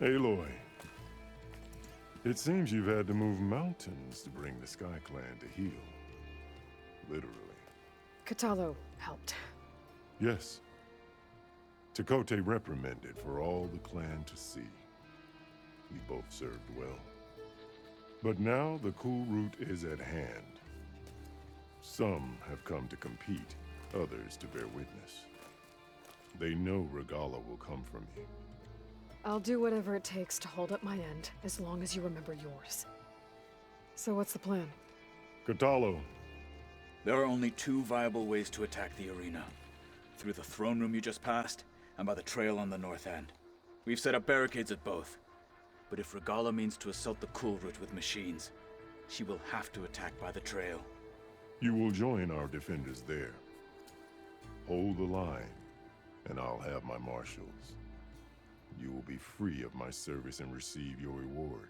Aloy, it seems you've had to move mountains to bring the Sky Clan to heel. Literally. Katalo helped. Yes. Tekote reprimanded for all the clan to see. We both served well. But now the cool route is at hand. Some have come to compete, others to bear witness. They know Regala will come from you. I'll do whatever it takes to hold up my end, as long as you remember yours. So what's the plan? Katalo. There are only two viable ways to attack the arena. Through the throne room you just passed, and by the trail on the north end. We've set up barricades at both. But if Regala means to assault the cool route with machines, she will have to attack by the trail. You will join our defenders there. Hold the line, and I'll have my marshals. You will be free of my service and receive your reward.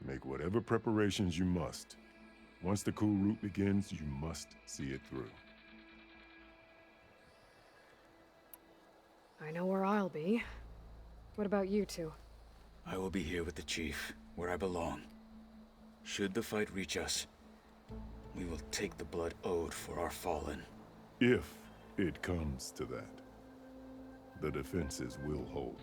Make whatever preparations you must. Once the cool route begins, you must see it through. I know where I'll be. What about you two? I will be here with the chief, where I belong. Should the fight reach us, we will take the blood owed for our fallen. If it comes to that, the defenses will hold.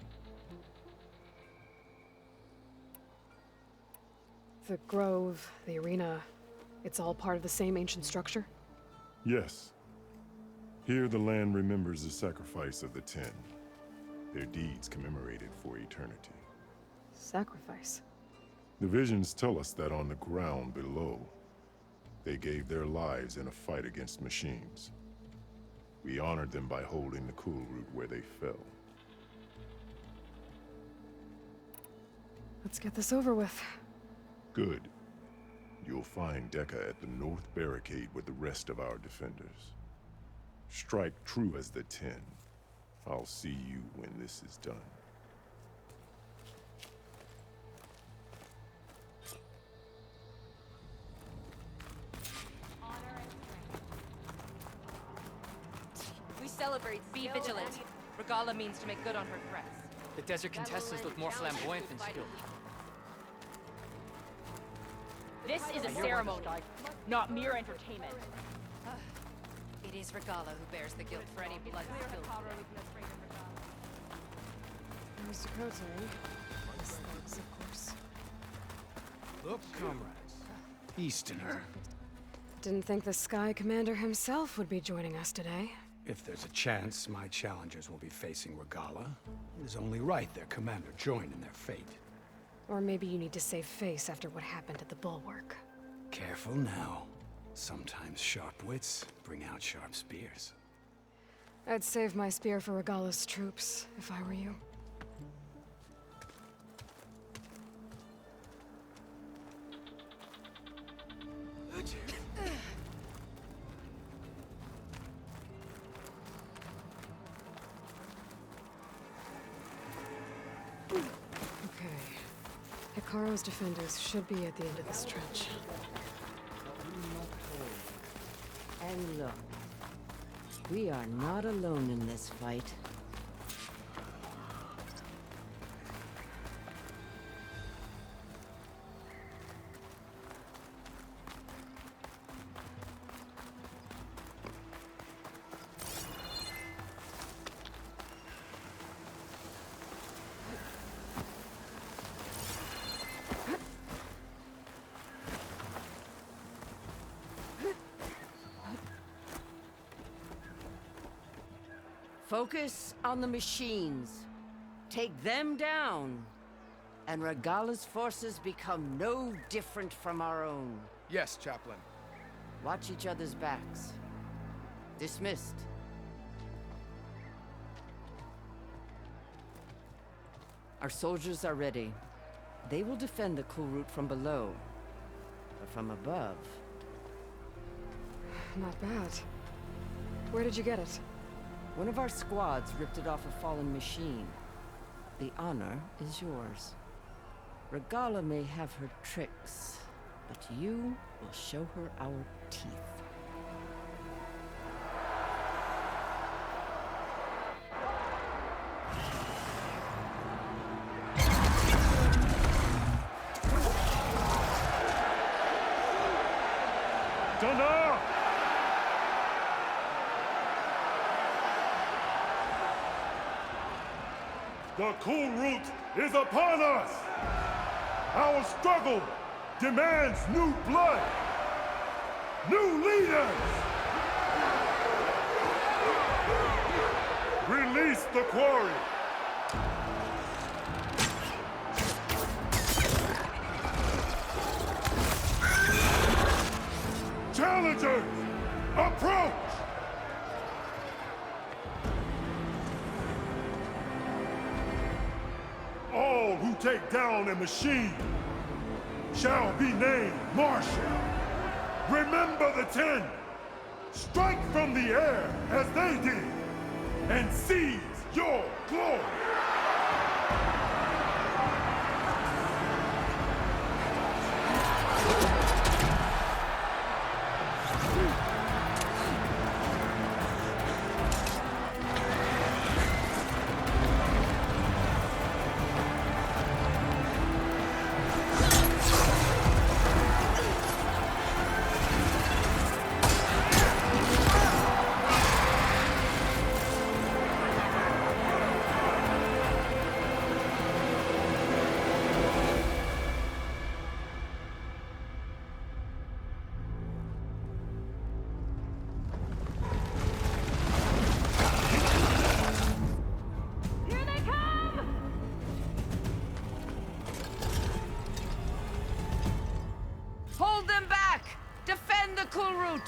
The grove, the arena, it's all part of the same ancient structure? Yes. Here the land remembers the sacrifice of the 10. Their deeds commemorated for eternity. Sacrifice? The visions tell us that on the ground below, they gave their lives in a fight against machines. We honored them by holding the cool route where they fell. Let's get this over with. Good. You'll find Dekka at the north barricade with the rest of our defenders. Strike true as the 10. I'll see you when this is done. We celebrate. Be vigilant. Regala means to make good on her threats. The desert contestants look more flamboyant than skilled. This is a ceremony, not mere entertainment. It is Regala who bears the guilt for any blood spilled. Mr. Kote, his thugs, of course. Look, comrades. Easterner. Didn't think the Sky Commander himself would be joining us today. If there's a chance my challengers will be facing Regala, it is only right their commander join in their fate. Or maybe you need to save face after what happened at the Bulwark. Careful now. Sometimes sharp wits bring out sharp spears. I'd save my spear for Regala's troops, if I were you. Hikaru's defenders should be at the end of the stretch. And look, we are not alone in this fight. Focus on the machines. Take them down. And Regala's forces become no different from our own. Yes, Chaplain. Watch each other's backs. Dismissed. Our soldiers are ready. They will defend the cool route from below. But from above... Not bad. Where did you get it? One of our squads ripped it off a fallen machine. The honor is yours. Regala may have her tricks, but you will show her our teeth. The cool route is upon us! Our struggle demands new blood! New leaders! Release the quarry! Challengers, approach! All who take down a machine shall be named Marshal. Remember the 10. Strike from the air as they did, and seize your glory. Hold them back! Defend the cool route!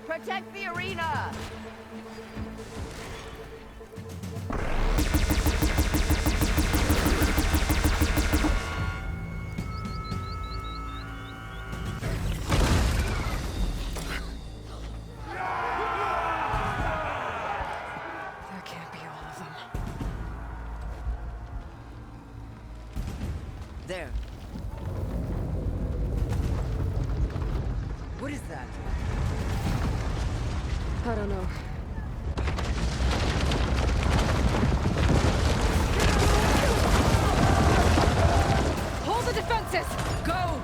Protect the arena! That can't be all of them. There. What is that? I don't know. Hold the defenses! Go!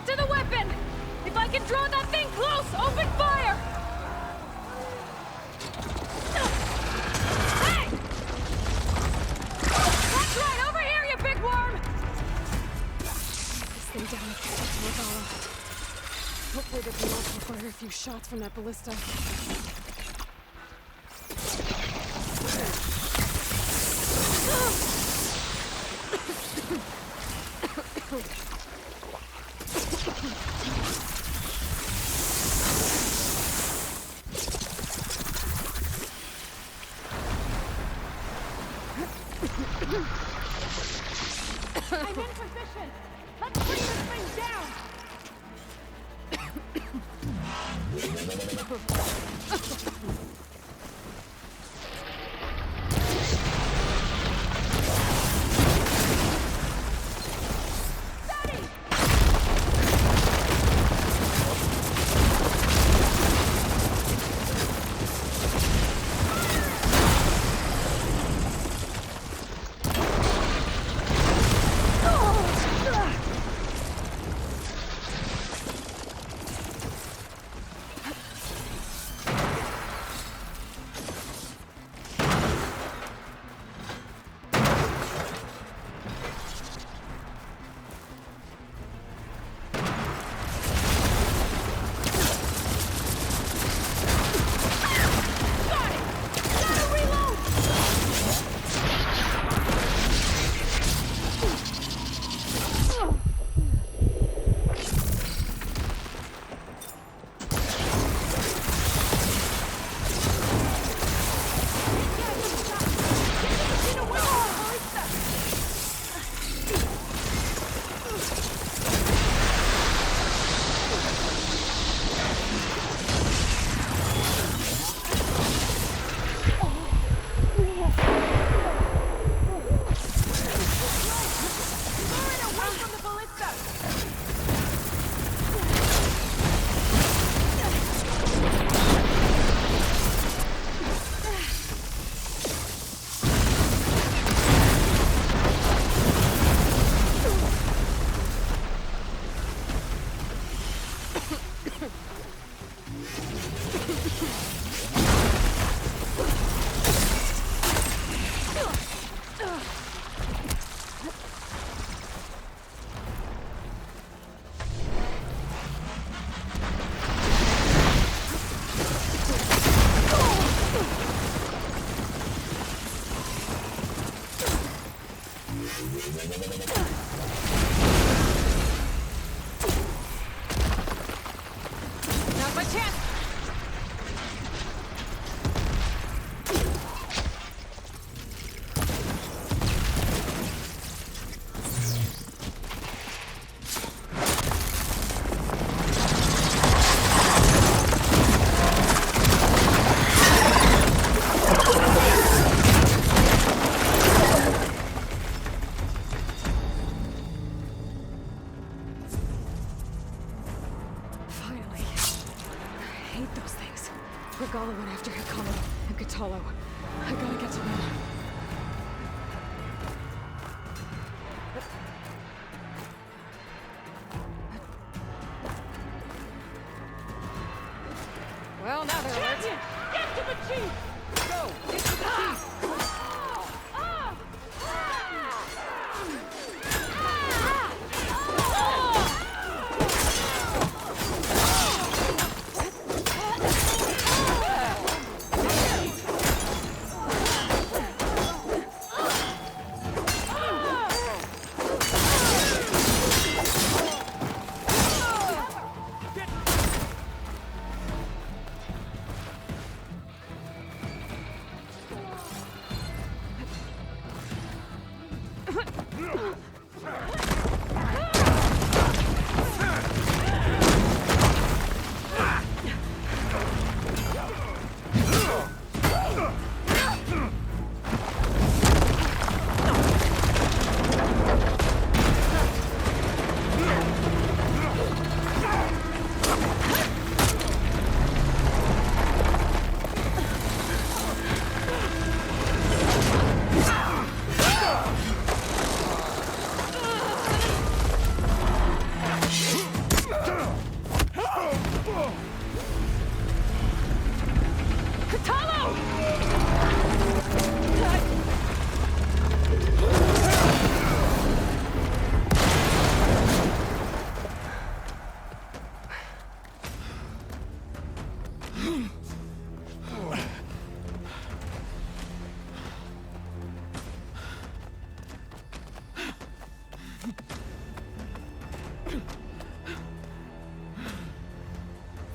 Get to the weapon! If I can draw that thing close, open fire! Hey! That's right, over here, you big worm! This thing down and get to Regala. Hopefully the Beals will fire a few shots from that ballista. I'm in position! Let's bring this thing down! Now's my chance! Finally. I hate those things. Regala went after Hikaru and Katalo. I gotta get to them. Well, now they're alert. Get to the chief! Go! Get to the chief!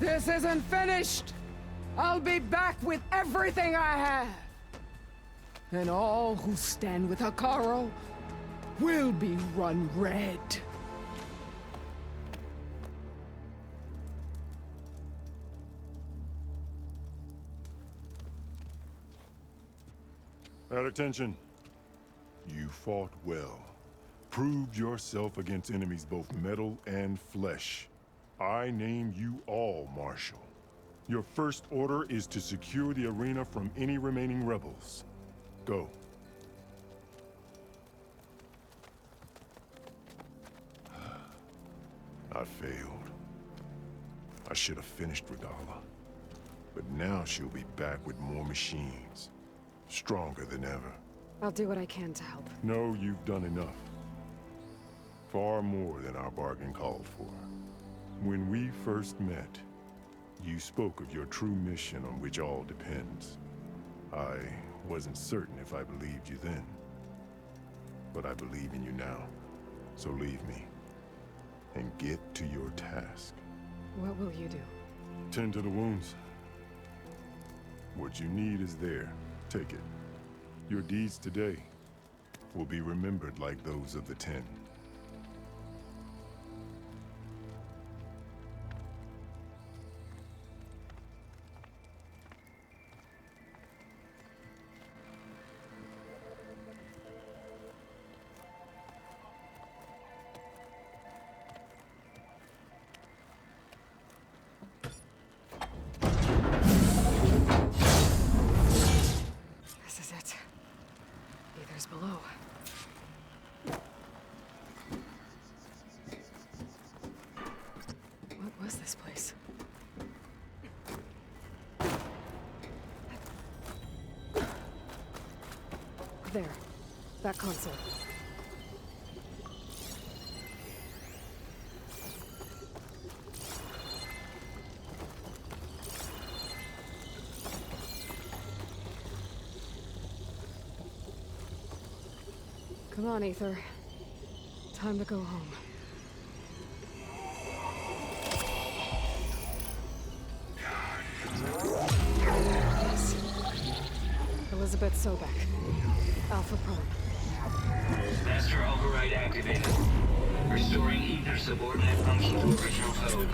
This isn't finished! I'll be back with everything I have! And all who stand with Hekarro will be run red. At attention. You fought well. Proved yourself against enemies both metal and flesh. I name you all Marshal. Your first order is to secure the arena from any remaining rebels. Go. I failed. I should have finished Regala. But now she'll be back with more machines. Stronger than ever. I'll do what I can to help. No, you've done enough. Far more than our bargain called for. When we first met, you spoke of your true mission on which all depends. I wasn't certain if I believed you then. But I believe in you now. So leave me. And get to your task. What will you do? Tend to the wounds. What you need is there. Take it. Your deeds today will be remembered like those of the 10. This is it. Ether's below. What was this place? There. That console. Come on, Ether. Time to go home. Yes. Elizabeth Sobek. Alpha Prime. Master override activated. Restoring ether subordinate function to original code.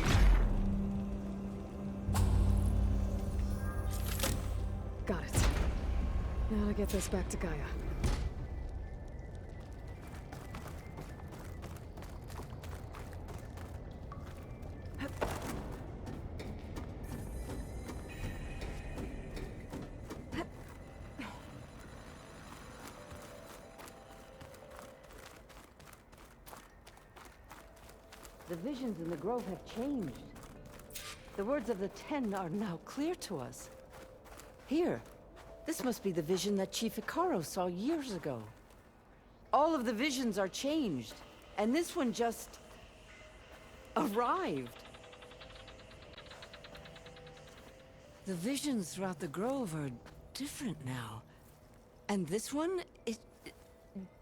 Got it. Now to get this back to Gaia. The visions in the grove have changed. The words of the 10 are now clear to us. Here, this must be the vision that Chief Hekarro saw years ago. All of the visions are changed, and this one just arrived. The visions throughout the grove are different now. And this one, it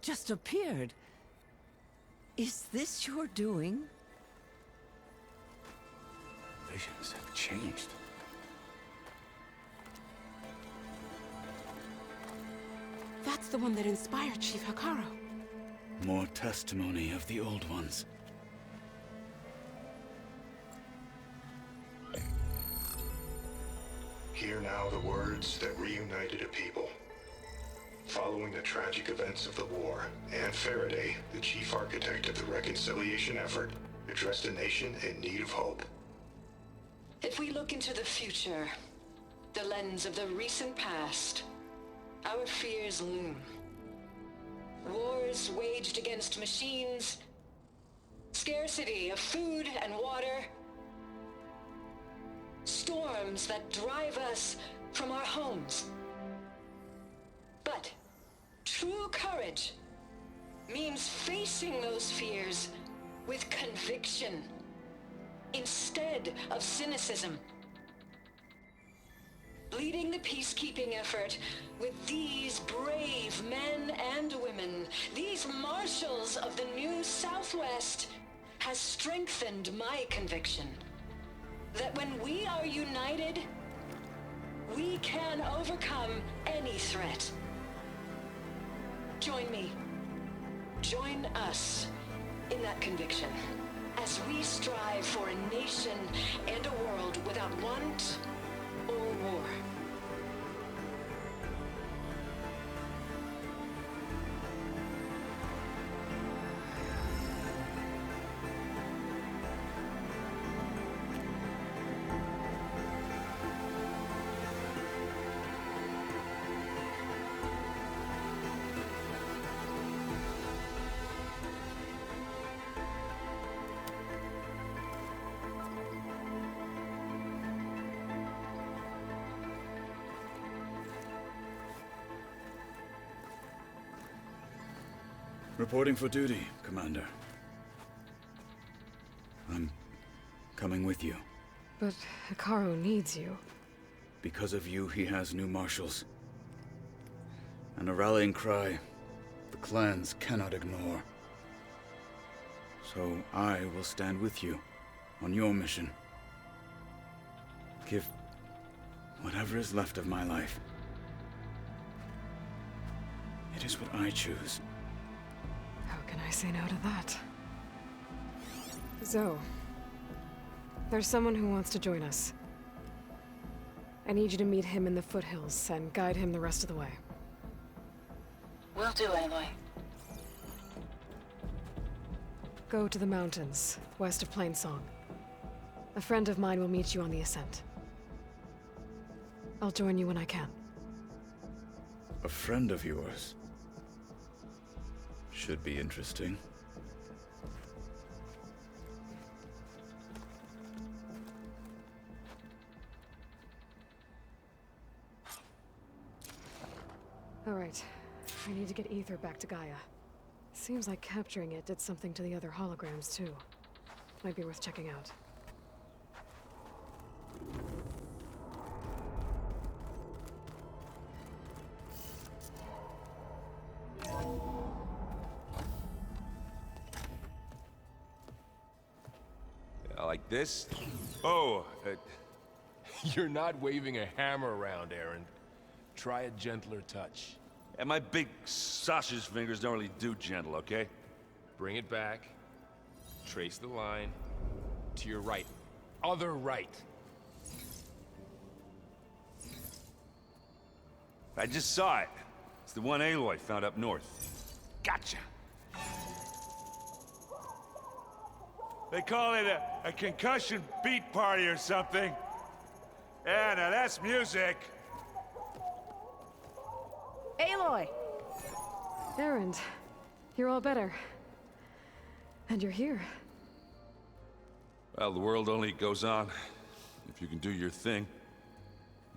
just appeared. Is this your doing? Visions have changed. That's the one that inspired Chief Hekarro. More testimony of the old ones. Hear now the words that reunited a people. Following the tragic events of the war, Anne Faraday, the chief architect of the reconciliation effort, addressed a nation in need of hope. If we look into the future, the lens of the recent past, our fears loom. Wars waged against machines, scarcity of food and water, storms that drive us from our homes. But true courage means facing those fears with conviction instead of cynicism. Leading the peacekeeping effort with these brave men and women, these marshals of the new Southwest, has strengthened my conviction. that when we are united, we can overcome any threat. Join me. Join us in that conviction as we strive for a nation and a world without want or war. Reporting for duty, Commander. I'm coming with you. But Hikaru needs you. Because of you, he has new marshals. And a rallying cry the clans cannot ignore. So I will stand with you on your mission. Give whatever is left of my life. It is what I choose. How can I say no to that? Zoe, there's someone who wants to join us. I need you to meet him in the foothills and guide him the rest of the way. Will do, Aloy. Go to the mountains, west of Plainsong. A friend of mine will meet you on the ascent. I'll join you when I can. A friend of yours? Should be interesting. All right. I need to get Ether back to Gaia. Seems like capturing it did something to the other holograms, too. Might be worth checking out. Like this? Oh, you're not waving a hammer around, Aaron. Try a gentler touch. And my big sausage fingers don't really do gentle, okay? Bring it back. Trace the line. To your right. Other right. I just saw it. It's the one Aloy found up north. Gotcha! They call it a concussion beat party or something. Yeah, now that's music. Aloy! Erend, you're all better. And you're here. Well, the world only goes on if you can do your thing.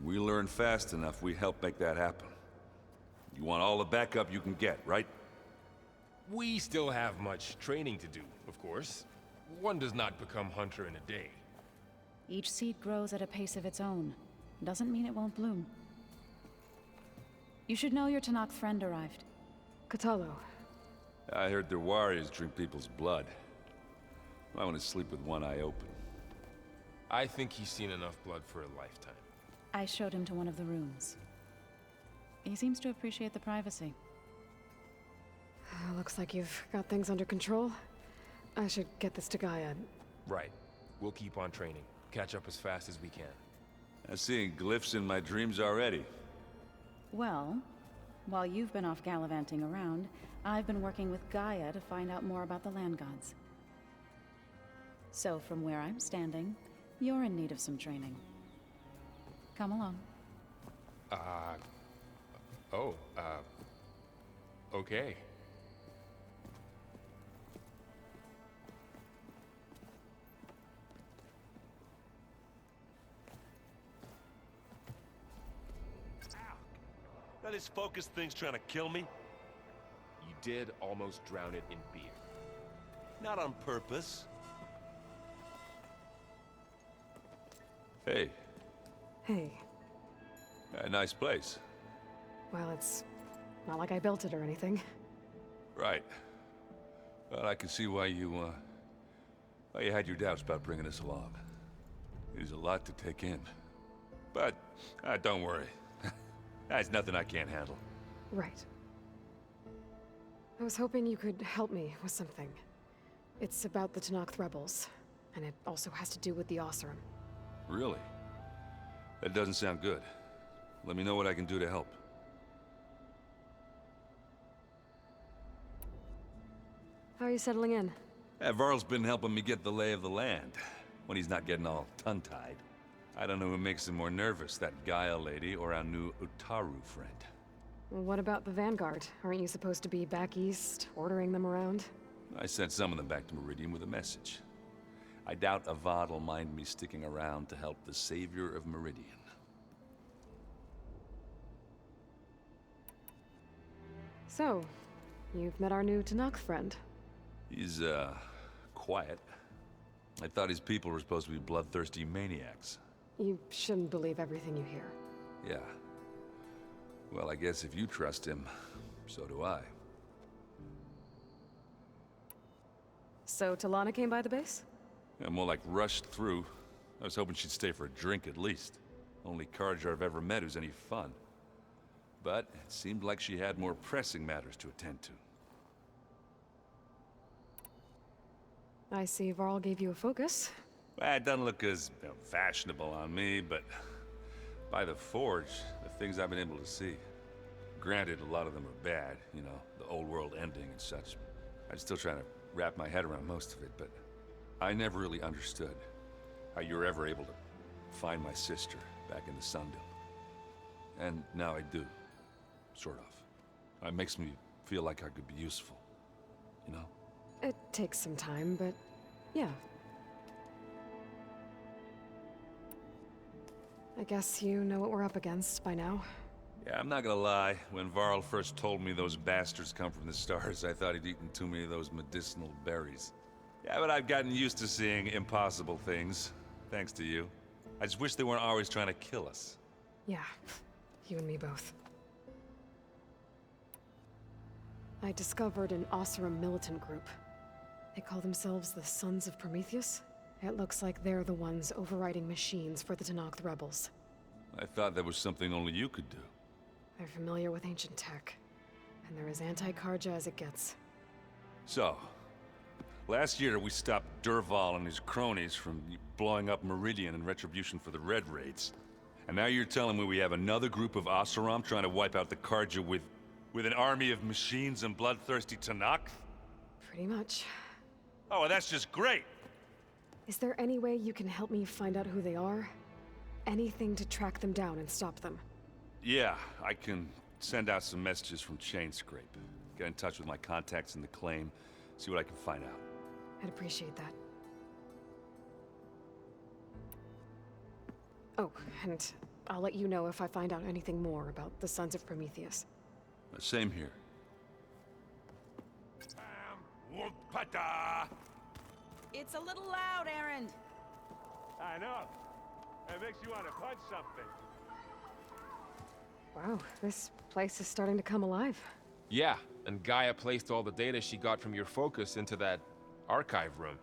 We learn fast enough, we help make that happen. You want all the backup you can get, right? We still have much training to do, of course. One does not become hunter in a day. Each seed grows at a pace of its own. Doesn't mean it won't bloom. You should know your Tanakh friend arrived. Katalo. I heard their warriors drink people's blood. I want to sleep with one eye open. I think he's seen enough blood for a lifetime. I showed him to one of the rooms. He seems to appreciate the privacy. Looks like you've got things under control. I should get this to Gaia. Right. We'll keep on training. Catch up as fast as we can. I'm seeing glyphs in my dreams already. Well, while you've been off gallivanting around, I've been working with Gaia to find out more about the land gods. So from where I'm standing, you're in need of some training. Come along. Okay. Now this focus thing's trying to kill me? You did almost drown it in beer. Not on purpose. Hey. Hey. A nice place. Well, it's not like I built it or anything. Right. Well, I can see why you had your doubts about bringing us along. It is a lot to take in. But, don't worry. That's nothing I can't handle. Right. I was hoping you could help me with something. It's about the Tenakth rebels, and it also has to do with the Oseram. Really? That doesn't sound good. Let me know what I can do to help. How are you settling in? Varl's been helping me get the lay of the land, when he's not getting all tongue-tied. I don't know who makes him more nervous, that Gaia lady or our new Utaru friend. What about the Vanguard? Aren't you supposed to be back east, ordering them around? I sent some of them back to Meridian with a message. I doubt Avad will mind me sticking around to help the savior of Meridian. So, you've met our new Tenakth friend. He's, quiet. I thought his people were supposed to be bloodthirsty maniacs. You shouldn't believe everything you hear. Yeah. Well, I guess if you trust him, so do I. So, Talana came by the base? Yeah, more like rushed through. I was hoping she'd stay for a drink at least. Only Carja I've ever met who's any fun. But it seemed like she had more pressing matters to attend to. I see Varl gave you a focus. Well, it doesn't look as fashionable on me, but by the Forge, the things I've been able to see. Granted, a lot of them are bad, you know, the old world ending and such. I'm still trying to wrap my head around most of it, but I never really understood how you were ever able to find my sister back in the Sundom. And now I do, sort of. It makes me feel like I could be useful, you know? It takes some time, but yeah. I guess you know what we're up against by now. Yeah, I'm not gonna lie. When Varl first told me those bastards come from the stars, I thought he'd eaten too many of those medicinal berries. Yeah, but I've gotten used to seeing impossible things, thanks to you. I just wish they weren't always trying to kill us. Yeah, you and me both. I discovered an Oseram militant group. They call themselves the Sons of Prometheus. It looks like they're the ones overriding machines for the Tenakth rebels. I thought that was something only you could do. They're familiar with ancient tech, and they're as anti-Carja as it gets. So, last year we stopped Durval and his cronies from blowing up Meridian in retribution for the Red Raids. And now you're telling me we have another group of Oseram trying to wipe out the Carja with an army of machines and bloodthirsty Tenakth? Pretty much. Oh, well, that's just great! Is there any way you can help me find out who they are? Anything to track them down and stop them? Yeah, I can send out some messages from Chainscrape. Get in touch with my contacts in the claim, see what I can find out. I'd appreciate that. Oh, and I'll let you know if I find out anything more about the Sons of Prometheus. Same here. It's a little loud, Erend. I know. It makes you want to punch something. Wow, this place is starting to come alive. Yeah, and Gaia placed all the data she got from your focus into that archive room.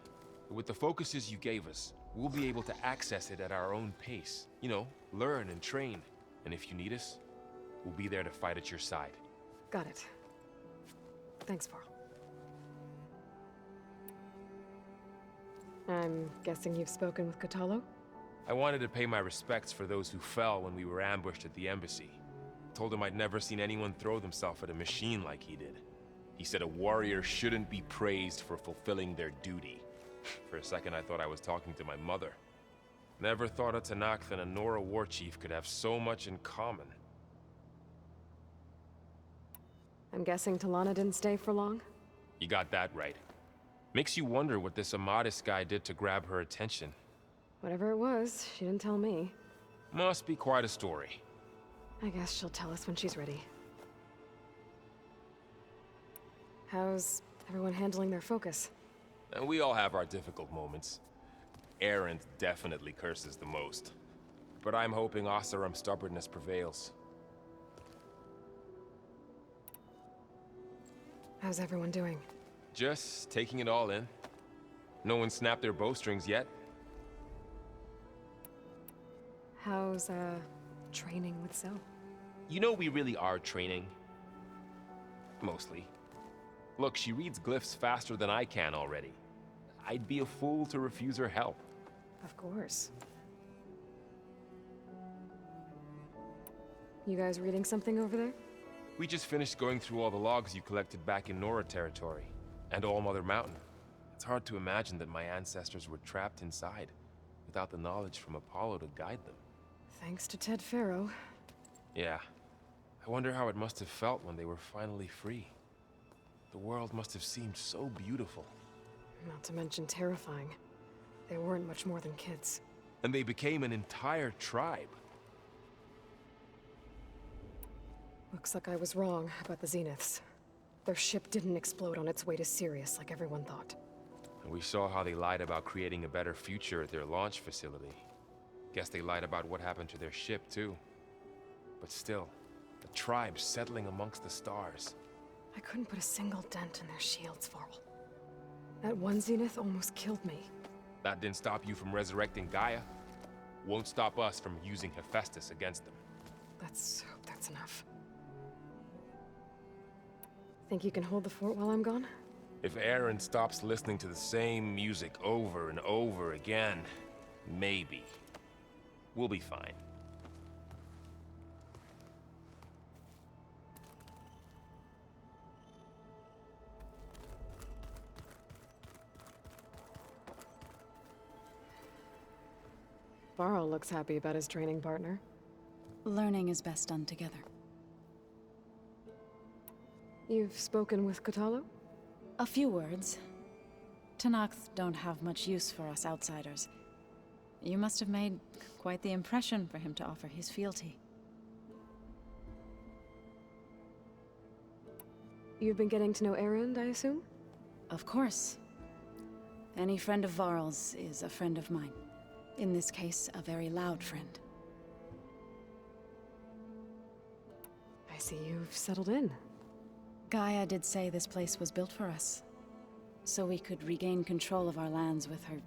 With the focuses you gave us, we'll be able to access it at our own pace. You know, learn and train. And if you need us, we'll be there to fight at your side. Got it. Thanks, Varl. I'm guessing you've spoken with Kotallo? I wanted to pay my respects for those who fell when we were ambushed at the embassy. Told him I'd never seen anyone throw themselves at a machine like he did. He said a warrior shouldn't be praised for fulfilling their duty. For a second I thought I was talking to my mother. Never thought a Tenakth and a Nora war chief could have so much in common. I'm guessing Talana didn't stay for long? You got that right. Makes you wonder what this Amadis guy did to grab her attention. Whatever it was, she didn't tell me. Must be quite a story. I guess she'll tell us when she's ready. How's everyone handling their focus? And we all have our difficult moments. Erend definitely curses the most. But I'm hoping Oseram stubbornness prevails. How's everyone doing? Just taking it all in. No one snapped their bowstrings yet. How's, training with Zoe? You know we really are training. Mostly. Look, she reads glyphs faster than I can already. I'd be a fool to refuse her help. Of course. You guys reading something over there? We just finished going through all the logs you collected back in Nora territory, and All Mother Mountain. It's hard to imagine that my ancestors were trapped inside, without the knowledge from Apollo to guide them. Thanks to Ted Faro. Yeah. I wonder how it must have felt when they were finally free. The world must have seemed so beautiful. Not to mention terrifying. They weren't much more than kids. And they became an entire tribe. Looks like I was wrong about the Zeniths. Their ship didn't explode on its way to Sirius like everyone thought. And we saw how they lied about creating a better future at their launch facility. Guess they lied about what happened to their ship, too. But still, the tribe settling amongst the stars. I couldn't put a single dent in their shields, Varl. That one Zenith almost killed me. That didn't stop you from resurrecting Gaia. Won't stop us from using Hephaestus against them. Let's hope that's enough. Think you can hold the fort while I'm gone? If Aaron stops listening to the same music over and over again, maybe. We'll be fine. Varl looks happy about his training partner. Learning is best done together. You've spoken with Kotallo? A few words. Tenakth don't have much use for us outsiders. You must have made quite the impression for him to offer his fealty. You've been getting to know Erend, I assume? Of course. Any friend of Varl's is a friend of mine. In this case, a very loud friend. I see you've settled in. Gaia did say this place was built for us, so we could regain control of our lands with her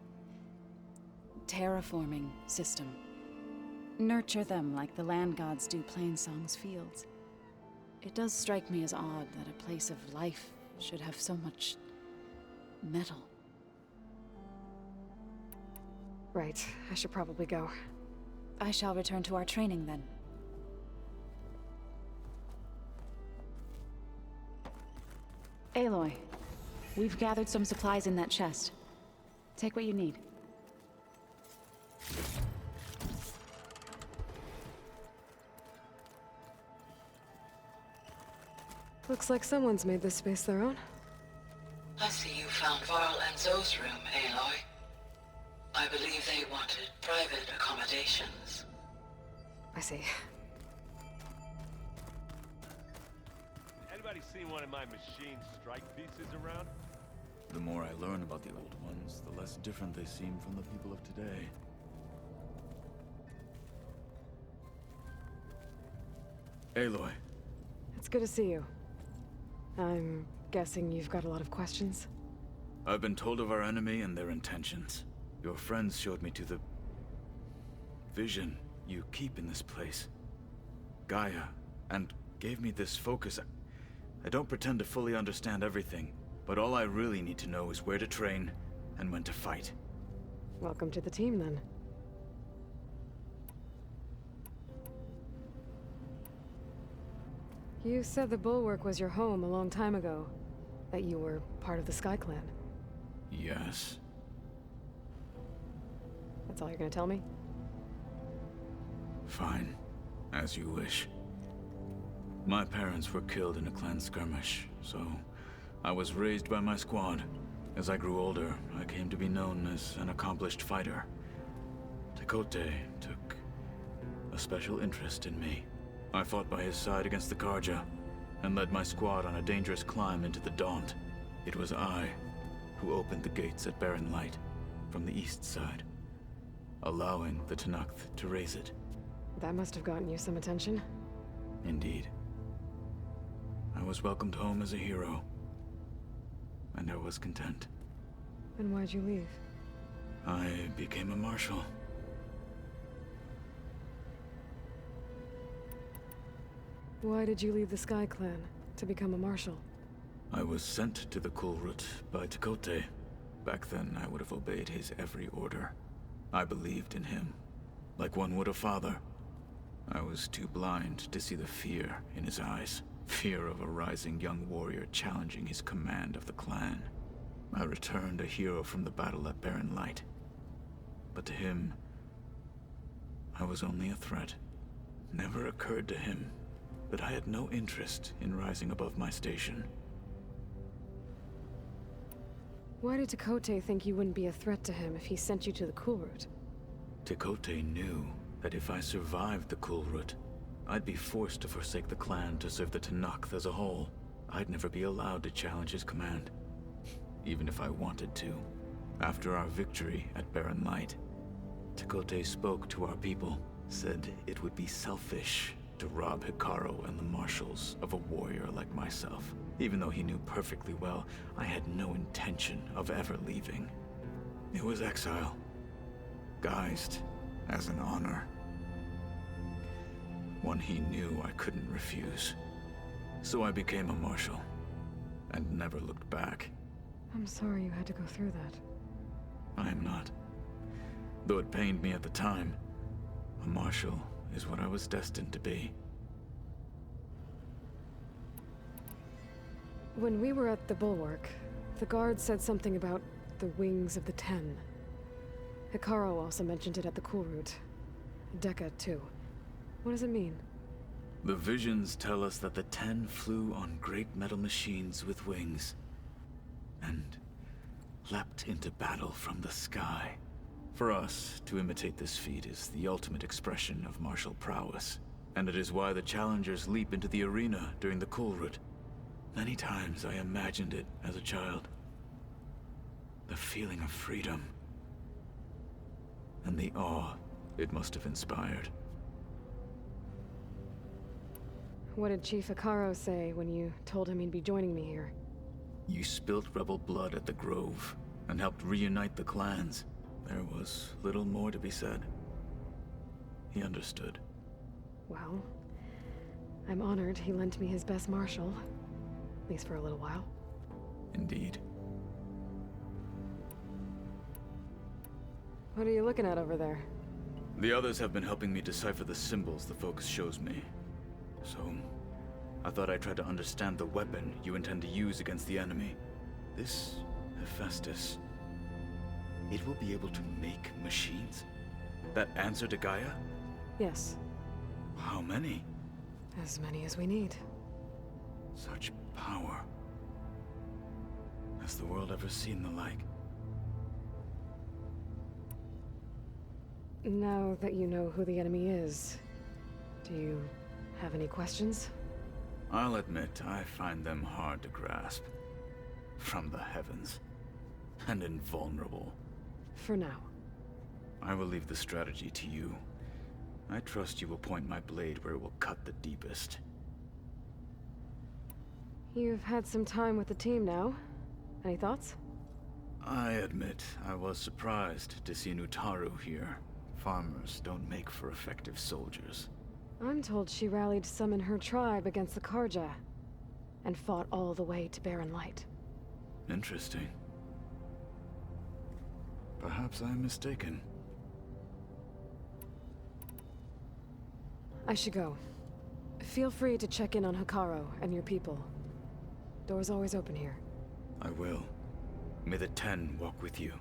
terraforming system. Nurture them like the land gods do Plainsong's fields. It does strike me as odd that a place of life should have so much metal. Right, I should probably go. I shall return to our training then. Aloy, we've gathered some supplies in that chest. Take what you need. Looks like someone's made this space their own. I see you found Varl and Zoe's room, Aloy. I believe they wanted private accommodations. I see. Anybody seen one of my machine strike pieces around? The more I learn about the old ones, the less different they seem from the people of today. Aloy. It's good to see you. I'm guessing you've got a lot of questions? I've been told of our enemy and their intentions. Your friends showed me to the vision you keep in this place. Gaia, and gave me this focus. I don't pretend to fully understand everything, but all I really need to know is where to train and when to fight. Welcome to the team, then. You said the Bulwark was your home a long time ago. That you were part of the Sky Clan. Yes. That's all you're gonna tell me? Fine. As you wish. My parents were killed in a clan skirmish, so I was raised by my squad. As I grew older, I came to be known as an accomplished fighter. Tekote took a special interest in me. I fought by his side against the Karja, and led my squad on a dangerous climb into the Daunt. It was I who opened the gates at Barren Light from the east side, allowing the Tenakth to raise it. That must have gotten you some attention. Indeed. I was welcomed home as a hero, and I was content. Then why'd you leave? I became a marshal. Why did you leave the Sky Clan to become a marshal? I was sent to the Kulrut by Tekote. Back then, I would have obeyed his every order. I believed in him, like one would a father. I was too blind to see the fear in his eyes. Fear of a rising young warrior challenging his command of the clan. I returned a hero from the battle at Barren Light. But to him, I was only a threat. Never occurred to him that I had no interest in rising above my station. Why did Tekote think you wouldn't be a threat to him if he sent you to the Kulrut? Tekote knew that if I survived the Kulrut, I'd be forced to forsake the clan to serve the Tenakth as a whole. I'd never be allowed to challenge his command, even if I wanted to. After our victory at Barren Light, Tekote spoke to our people, said it would be selfish to rob Hikaru and the marshals of a warrior like myself, even though he knew perfectly well I had no intention of ever leaving. It was exile, guised as an honor. One he knew I couldn't refuse. So I became a marshal, and never looked back. I'm sorry you had to go through that. I am not. Though it pained me at the time, a marshal is what I was destined to be. When we were at the Bulwark, the guard said something about the Wings of the Ten. Hikaru also mentioned it at the Kulrut. Dekka, too. What does it mean? The visions tell us that the Ten flew on great metal machines with wings, and leapt into battle from the sky. For us, to imitate this feat is the ultimate expression of martial prowess, and it is why the challengers leap into the arena during the Kulrut. Many times I imagined it as a child. The feeling of freedom, and the awe it must have inspired. What did Chief Hikaru say when you told him he'd be joining me here? You spilt rebel blood at the Grove, and helped reunite the clans. There was little more to be said. He understood. Well, I'm honored he lent me his best marshal. At least for a little while. Indeed. What are you looking at over there? The others have been helping me decipher the symbols the Focus shows me. So, I thought I'd try to understand the weapon you intend to use against the enemy. This Hephaestus, it will be able to make machines? That answer to Gaia? Yes. How many? As many as we need. Such power. Has the world ever seen the like? Now that you know who the enemy is, do you have any questions? I'll admit, I find them hard to grasp. From the heavens. And invulnerable. For now. I will leave the strategy to you. I trust you will point my blade where it will cut the deepest. You've had some time with the team now. Any thoughts? I admit, I was surprised to see Nutaru here. Farmers don't make for effective soldiers. I'm told she rallied some in her tribe against the Karja, and fought all the way to Barren Light. Interesting. Perhaps I'm mistaken. I should go. Feel free to check in on Hikaru and your people. Door's always open here. I will. May the Ten walk with you.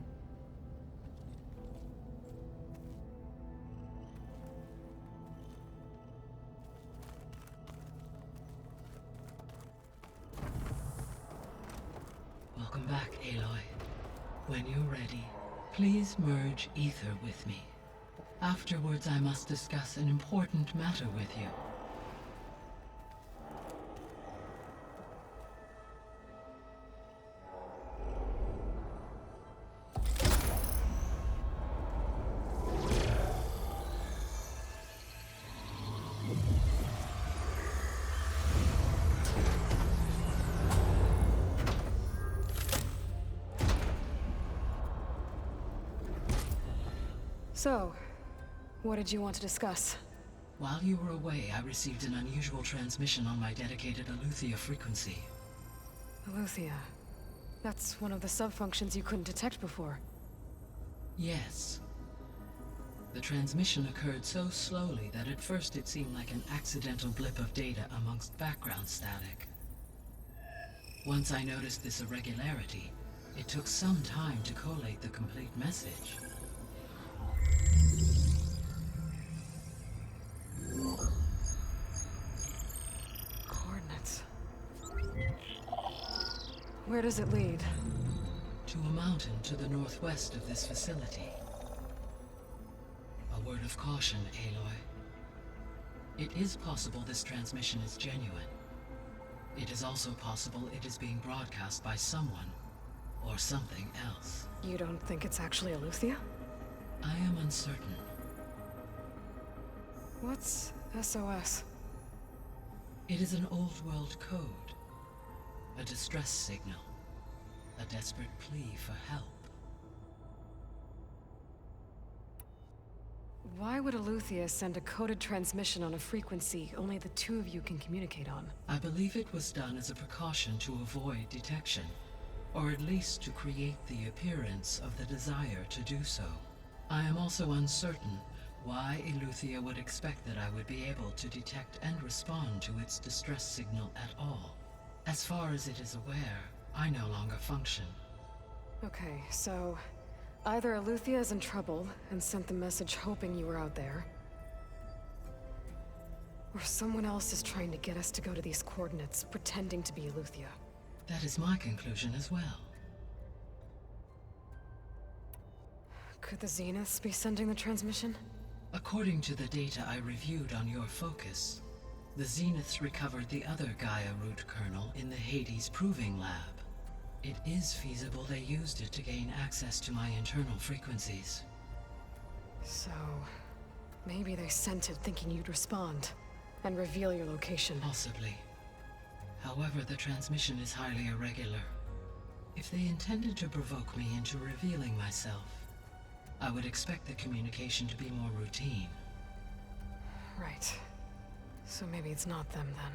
Welcome back, Aloy. When you're ready, please merge ether with me. Afterwards, I must discuss an important matter with you. So, what did you want to discuss? While you were away, I received an unusual transmission on my dedicated Aletheia frequency. Aletheia. That's one of the sub-functions you couldn't detect before. Yes. The transmission occurred so slowly that at first it seemed like an accidental blip of data amongst background static. Once I noticed this irregularity, it took some time to collate the complete message. Coordinates. Where does it lead? To a mountain to the northwest of this facility. A word of caution, Aloy. It is possible this transmission is genuine. It is also possible it is being broadcast by someone, or something else. You don't think it's actually Aletheia? I am uncertain. What's SOS? It is an old-world code. A distress signal. A desperate plea for help. Why would Aletheia send a coded transmission on a frequency only the two of you can communicate on? I believe it was done as a precaution to avoid detection, or at least to create the appearance of the desire to do so. I am also uncertain why Aletheia would expect that I would be able to detect and respond to its distress signal at all. As far as it is aware, I no longer function. Okay, so either Aletheia is in trouble and sent the message hoping you were out there, or someone else is trying to get us to go to these coordinates, pretending to be Aletheia. That is my conclusion as well. Could the Zeniths be sending the transmission? According to the data I reviewed on your focus, the Zeniths recovered the other Gaia root kernel in the Hades Proving Lab. It is feasible they used it to gain access to my internal frequencies. So, maybe they sent it thinking you'd respond and reveal your location. Possibly. However, the transmission is highly irregular. If they intended to provoke me into revealing myself, I would expect the communication to be more routine. Right. So maybe it's not them then.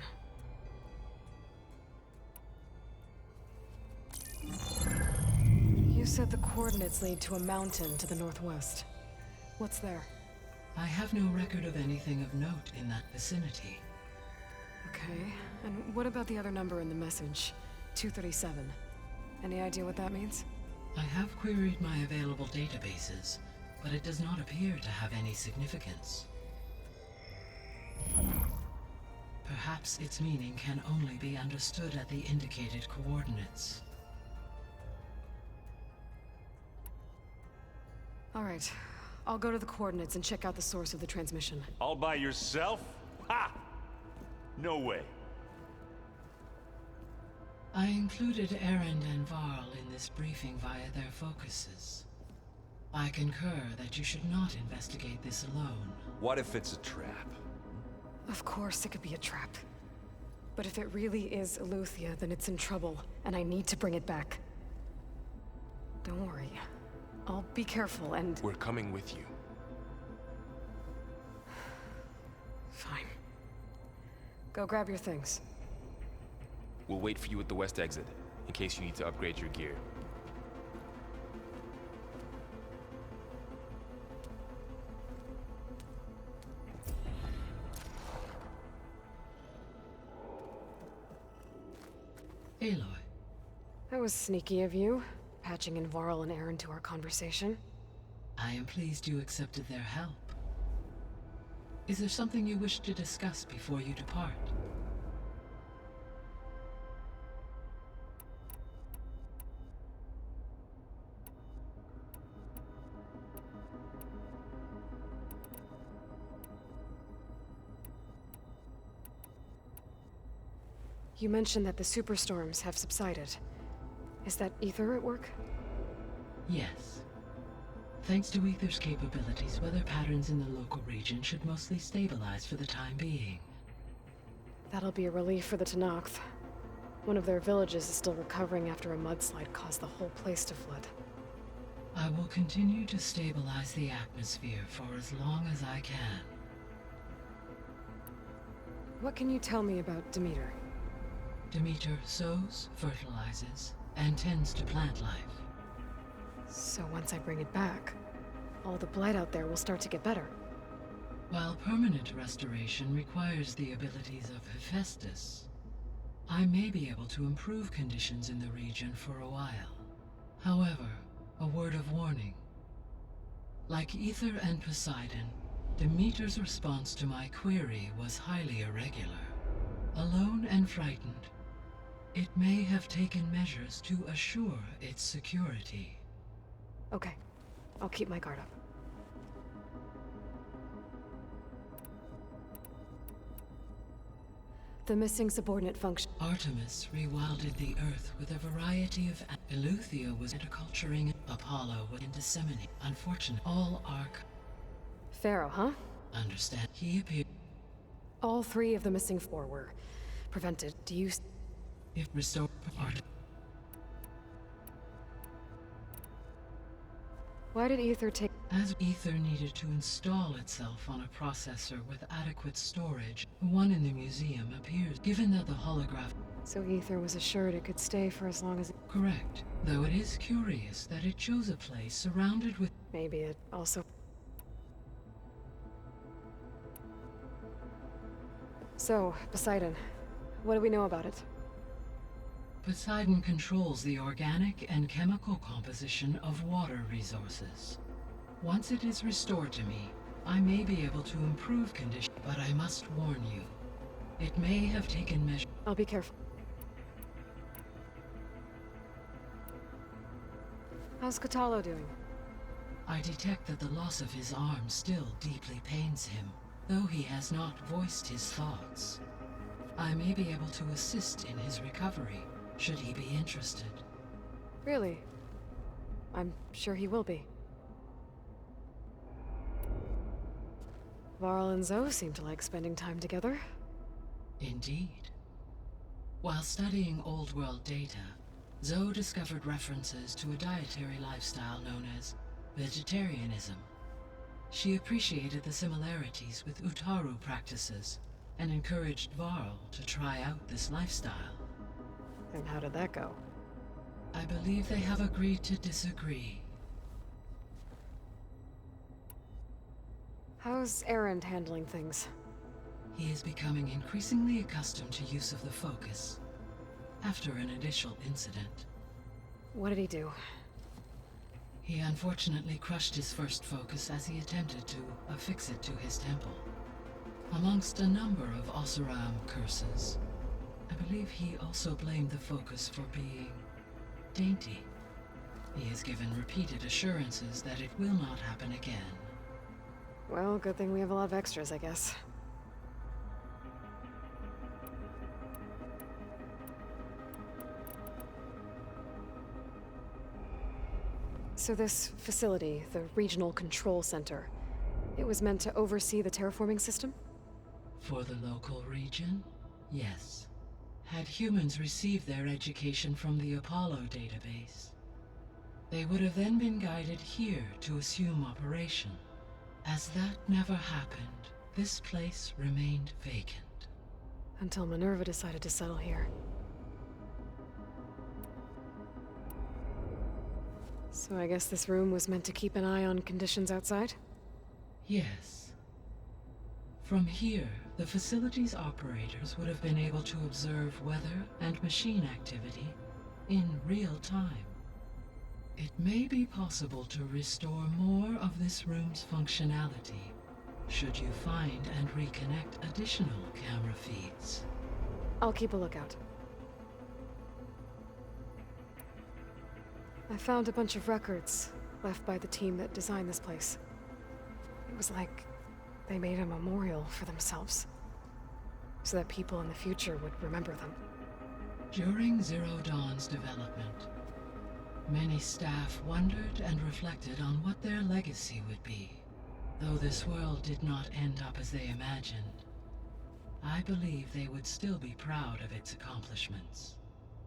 You said the coordinates lead to a mountain to the northwest. What's there? I have no record of anything of note in that vicinity. Okay, and what about the other number in the message? 237. Any idea what that means? I have queried my available databases, but it does not appear to have any significance. Perhaps its meaning can only be understood at the indicated coordinates. All right, I'll go to the coordinates and check out the source of the transmission. All by yourself? Ha! No way. I included Erend and Varl in this briefing via their focuses. I concur that you should not investigate this alone. What if it's a trap? Of course it could be a trap. But if it really is Aletheia, then it's in trouble, and I need to bring it back. Don't worry. I'll be careful and... We're coming with you. Fine. Go grab your things. We'll wait for you at the west exit, in case you need to upgrade your gear. Aloy. That was sneaky of you, patching in Varl and Erend to our conversation. I am pleased you accepted their help. Is there something you wish to discuss before you depart? You mentioned that the superstorms have subsided. Is that Ether at work? Yes. Thanks to Ether's capabilities, weather patterns in the local region should mostly stabilize for the time being. That'll be a relief for the Tenakth. One of their villages is still recovering after a mudslide caused the whole place to flood. I will continue to stabilize the atmosphere for as long as I can. What can you tell me about Demeter? Demeter sows, fertilizes, and tends to plant life. So once I bring it back, all the blight out there will start to get better. While permanent restoration requires the abilities of Hephaestus, I may be able to improve conditions in the region for a while. However, a word of warning. Like Ether and Poseidon, Demeter's response to my query was highly irregular. Alone and frightened, it may have taken measures to assure its security. Okay, I'll keep my guard up. The missing subordinate function. Artemis rewilded the Earth with a variety of... Eleuthia was interculturing. Apollo was disseminating. Unfortunate. All arc... Pharaoh, huh? Understand. He appeared... All 3 of the missing 4 were prevented. Do you... If restored... Why did Ether take... As Ether needed to install itself on a processor with adequate storage, one in the museum appears, given that the holograph... So Ether was assured it could stay for as long as... Correct. Though it is curious that it chose a place surrounded with... Maybe it also... So, Poseidon. What do we know about it? Poseidon controls the organic and chemical composition of water resources. Once it is restored to me, I may be able to improve conditions, but I must warn you. It may have taken measures. I'll be careful. How's Katalo doing? I detect that the loss of his arm still deeply pains him, though he has not voiced his thoughts. I may be able to assist in his recovery, should he be interested. Really? I'm sure he will be. Varl and Zoe seem to like spending time together. Indeed. While studying Old World data, Zoe discovered references to a dietary lifestyle known as vegetarianism. She appreciated the similarities with Utaru practices and encouraged Varl to try out this lifestyle. And how did that go? I believe they have agreed to disagree. How's Erend handling things? He is becoming increasingly accustomed to use of the focus, after an initial incident. What did he do? He unfortunately crushed his first focus as he attempted to affix it to his temple. Amongst a number of Oseram curses, I believe he also blamed the focus for being dainty. He has given repeated assurances that it will not happen again. Well, good thing we have a lot of extras, I guess. So this facility, the Regional Control Center, it was meant to oversee the terraforming system? For the local region, yes. Had humans received their education from the Apollo database, they would have then been guided here to assume operation. As that never happened, this place remained vacant. Until Minerva decided to settle here. So I guess this room was meant to keep an eye on conditions outside? Yes. From here, the facility's operators would have been able to observe weather and machine activity in real time. It may be possible to restore more of this room's functionality, should you find and reconnect additional camera feeds. I'll keep a lookout. I found a bunch of records left by the team that designed this place. It was like they made a memorial for themselves, so that people in the future would remember them. During Zero Dawn's development, many staff wondered and reflected on what their legacy would be. Though this world did not end up as they imagined, I believe they would still be proud of its accomplishments.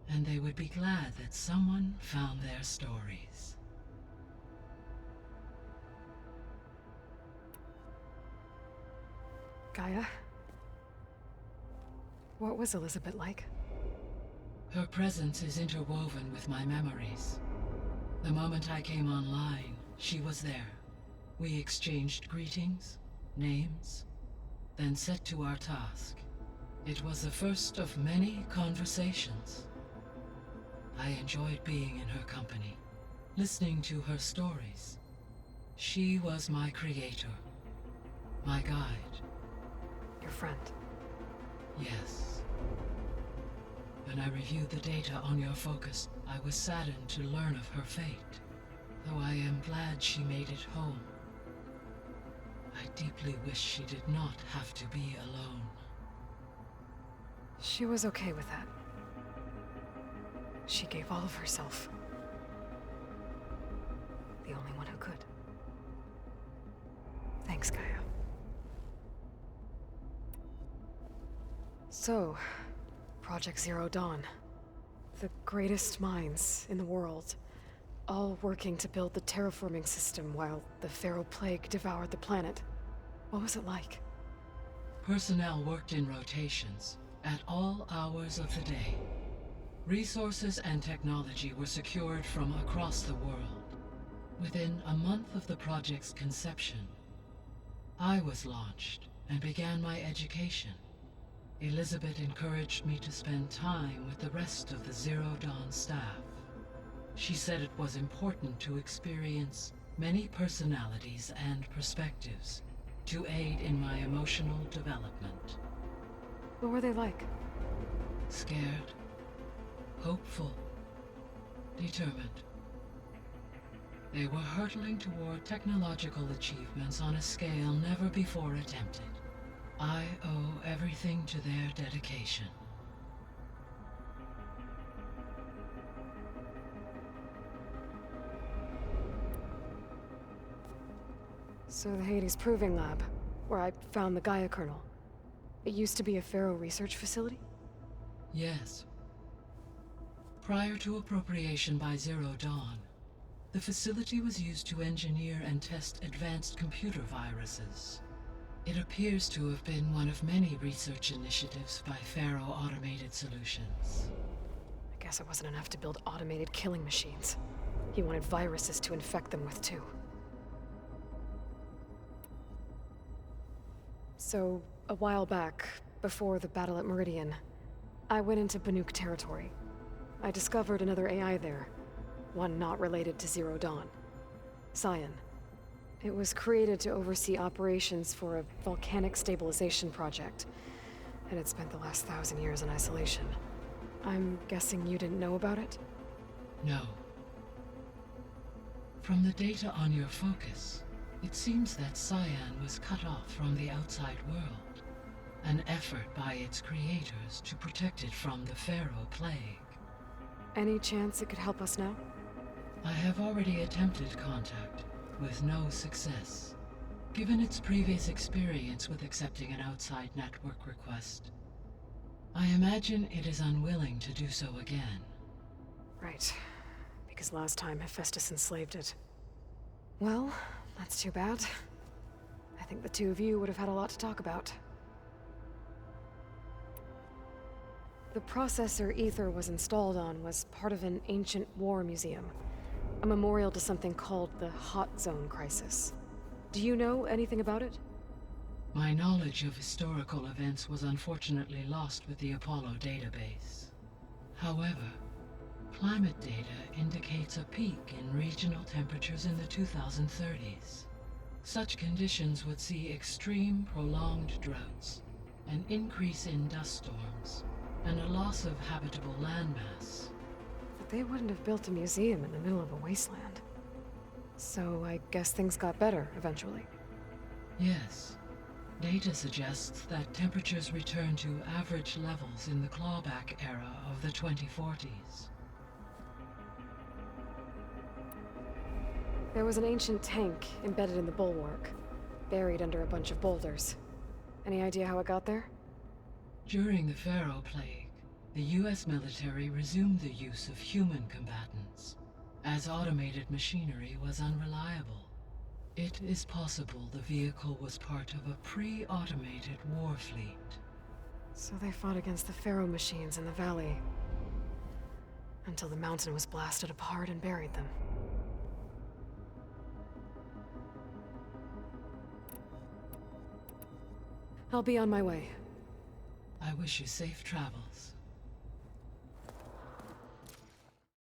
And they would be glad that someone found their stories. Gaia? What was Elizabeth like? Her presence is interwoven with my memories. The moment I came online, she was there. We exchanged greetings, names, then set to our task. It was the first of many conversations. I enjoyed being in her company, listening to her stories. She was my creator, my guide. Your friend? Yes. When I reviewed the data on your focus, I was saddened to learn of her fate, though I am glad she made it home. I deeply wish she did not have to be alone. She was okay with that. She gave all of herself. The only one who could. Thanks, Gaia. So, Project Zero Dawn. The greatest minds in the world, all working to build the terraforming system while the Pharaoh Plague devoured the planet. What was it like? Personnel worked in rotations, at all hours of the day. Resources and technology were secured from across the world. Within a month of the project's conception, I was launched and began my education. Elizabeth encouraged me to spend time with the rest of the Zero Dawn staff. She said it was important to experience many personalities and perspectives to aid in my emotional development. What were they like? Scared, hopeful, determined. They were hurtling toward technological achievements on a scale never before attempted. I owe everything to their dedication. So the Hades Proving Lab, where I found the Gaia kernel. It used to be a Pharaoh research facility? Yes. Prior to appropriation by Zero Dawn, the facility was used to engineer and test advanced computer viruses. It appears to have been one of many research initiatives by Pharaoh Automated Solutions. I guess it wasn't enough to build automated killing machines. He wanted viruses to infect them with too. So, a while back, before the battle at Meridian, I went into Banuk territory. I discovered another AI there, one not related to Zero Dawn. Cyan. It was created to oversee operations for a volcanic stabilization project, and it spent the last 1,000 years in isolation. I'm guessing you didn't know about it? No. From the data on your focus, it seems that Cyan was cut off from the outside world, an effort by its creators to protect it from the Pharaoh Plague. Any chance it could help us now? I have already attempted contact, with no success. Given its previous experience with accepting an outside network request, I imagine it is unwilling to do so again. Right. Because last time Hephaestus enslaved it. Well, that's too bad. I think the two of you would have had a lot to talk about. The processor Ether was installed on was part of an ancient war museum. A memorial to something called the Hot Zone Crisis. Do you know anything about it? My knowledge of historical events was unfortunately lost with the Apollo database. However, climate data indicates a peak in regional temperatures in the 2030s. Such conditions would see extreme, prolonged droughts, an increase in dust storms, and a loss of habitable landmass. But they wouldn't have built a museum in the middle of a wasteland. So I guess things got better eventually. Yes. Data suggests that temperatures return to average levels in the clawback era of the 2040s. There was an ancient tank embedded in the bulwark, buried under a bunch of boulders. Any idea how it got there? During the Pharaoh Plague, the US military resumed the use of human combatants, as automated machinery was unreliable. It is possible the vehicle was part of a pre-automated war fleet. So they fought against the Pharaoh machines in the valley. Until the mountain was blasted apart and buried them. I'll be on my way. I wish you safe travels.